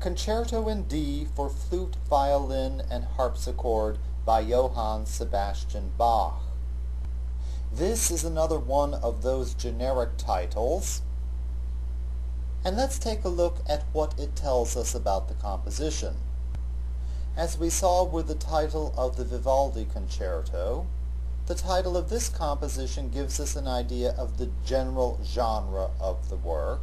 Concerto in D for Flute, Violin, and Harpsichord by Johann Sebastian Bach. This is another one of those generic titles, and let's take a look at what it tells us about the composition. As we saw with the title of the Vivaldi Concerto, the title of this composition gives us an idea of the general genre of the work.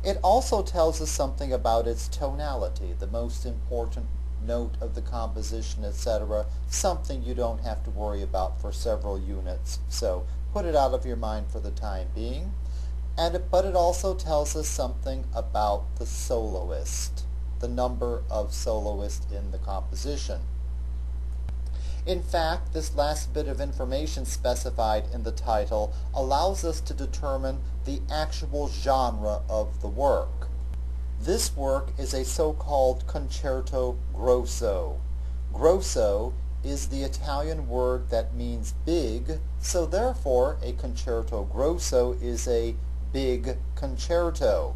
It also tells us something about its tonality, the most important note of the composition, etc., something you don't have to worry about for several units, so put it out of your mind for the time being. But it also tells us something about the soloist, the number of soloists in the composition. In fact, this last bit of information specified in the title allows us to determine the actual genre of the work. This work is a so-called concerto grosso. Grosso is the Italian word that means big, so therefore a concerto grosso is a big concerto.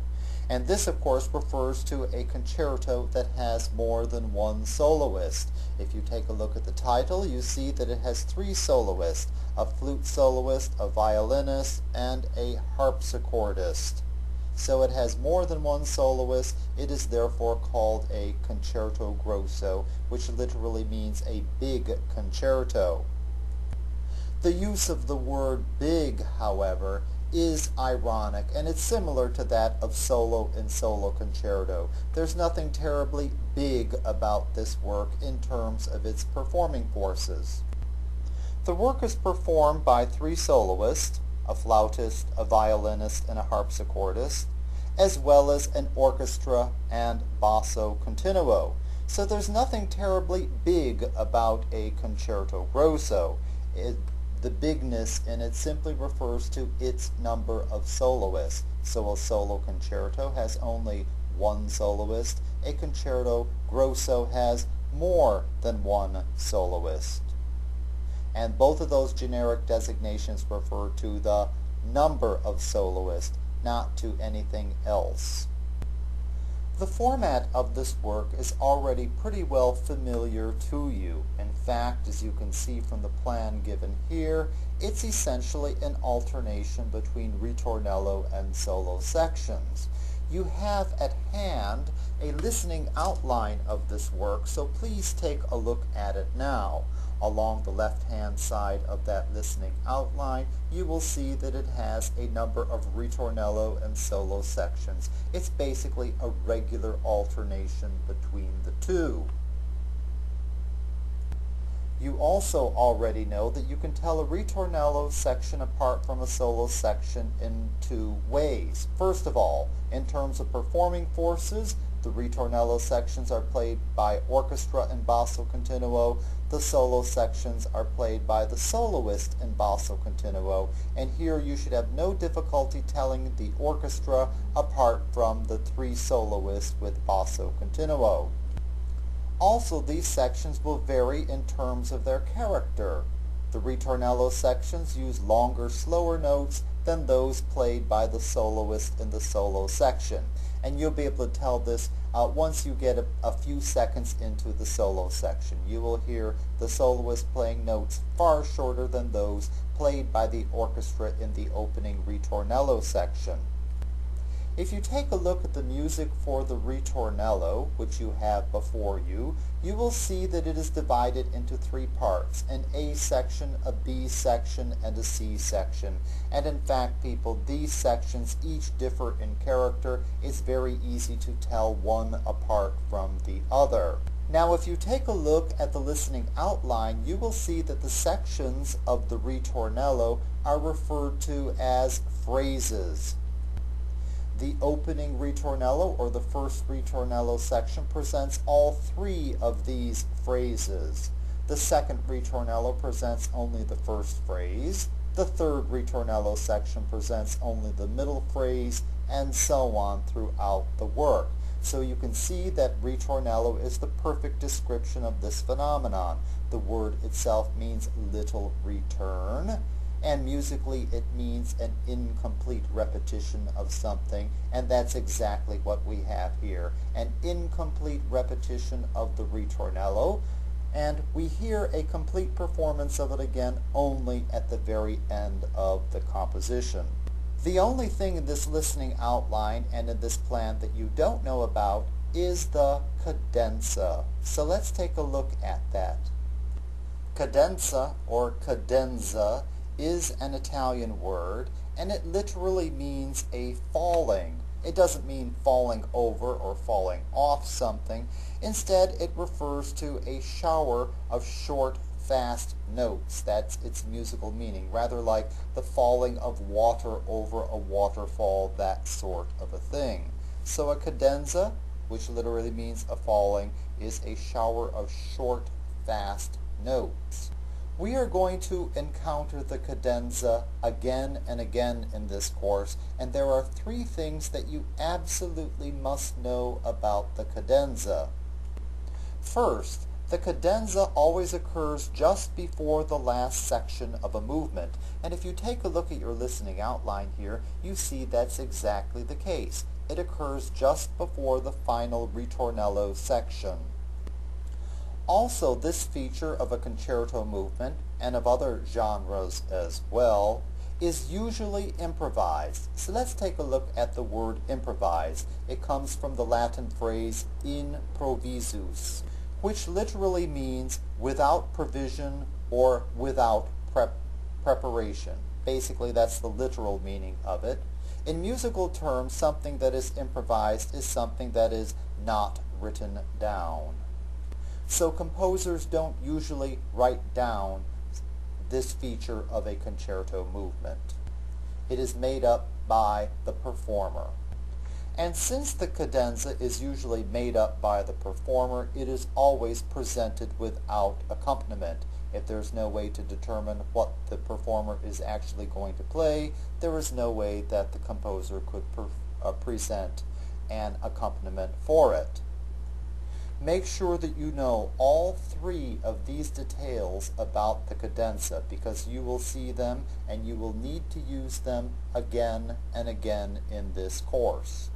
And this, of course, refers to a concerto that has more than one soloist. If you take a look at the title, you see that it has three soloists, a flute soloist, a violinist, and a harpsichordist. So it has more than one soloist. It is therefore called a concerto grosso, which literally means a big concerto. The use of the word big, however, is ironic, and it's similar to that of solo and solo concerto. There's nothing terribly big about this work in terms of its performing forces. The work is performed by three soloists, a flautist, a violinist, and a harpsichordist, as well as an orchestra and basso continuo. So there's nothing terribly big about a concerto grosso. The bigness in it simply refers to its number of soloists. So a solo concerto has only one soloist. A concerto grosso has more than one soloist. And both of those generic designations refer to the number of soloists, not to anything else. The format of this work is already pretty well familiar to you. In fact, as you can see from the plan given here, it's essentially an alternation between ritornello and solo sections. You have at hand a listening outline of this work, so please take a look at it now. Along the left-hand side of that listening outline, you will see that it has a number of ritornello and solo sections. It's basically a regular alternation between the two. You also already know that you can tell a ritornello section apart from a solo section in two ways. First of all, in terms of performing forces, the ritornello sections are played by orchestra and basso continuo. The solo sections are played by the soloist in basso continuo. And here you should have no difficulty telling the orchestra apart from the three soloists with basso continuo. Also, these sections will vary in terms of their character. The ritornello sections use longer, slower notes than those played by the soloist in the solo section. And you'll be able to tell this once you get a few seconds into the solo section. You will hear the soloist playing notes far shorter than those played by the orchestra in the opening ritornello section. If you take a look at the music for the ritornello, which you have before you, you will see that it is divided into three parts, an A section, a B section, and a C section. And in fact, people, these sections each differ in character. It's very easy to tell one apart from the other. Now, if you take a look at the listening outline, you will see that the sections of the ritornello are referred to as phrases. The opening ritornello, or the first ritornello section, presents all three of these phrases. The second ritornello presents only the first phrase. The third ritornello section presents only the middle phrase, and so on throughout the work. So you can see that ritornello is the perfect description of this phenomenon. The word itself means little return, and musically it means an incomplete repetition of something, and that's exactly what we have here, an incomplete repetition of the ritornello, and we hear a complete performance of it again only at the very end of the composition. The only thing in this listening outline and in this plan that you don't know about is the cadenza. So let's take a look at that. Cadenza or cadenza is an Italian word, and it literally means a falling. It doesn't mean falling over or falling off something. Instead, it refers to a shower of short, fast notes. That's its musical meaning, rather like the falling of water over a waterfall, that sort of a thing. So a cadenza, which literally means a falling, is a shower of short, fast notes. We are going to encounter the cadenza again and again in this course, and there are 3 things that you absolutely must know about the cadenza. First, the cadenza always occurs just before the last section of a movement, and if you take a look at your listening outline here, you see that's exactly the case. It occurs just before the final ritornello section. Also, this feature of a concerto movement, and of other genres as well, is usually improvised. So let's take a look at the word improvise. It comes from the Latin phrase improvisus, which literally means without provision or without preparation. Basically, that's the literal meaning of it. In musical terms, something that is improvised is something that is not written down. So composers don't usually write down this feature of a concerto movement. It is made up by the performer. And since the cadenza is usually made up by the performer, it is always presented without accompaniment. If there's no way to determine what the performer is actually going to play, there is no way that the composer could present an accompaniment for it. Make sure that you know all 3 of these details about the cadenza, because you will see them and you will need to use them again and again in this course.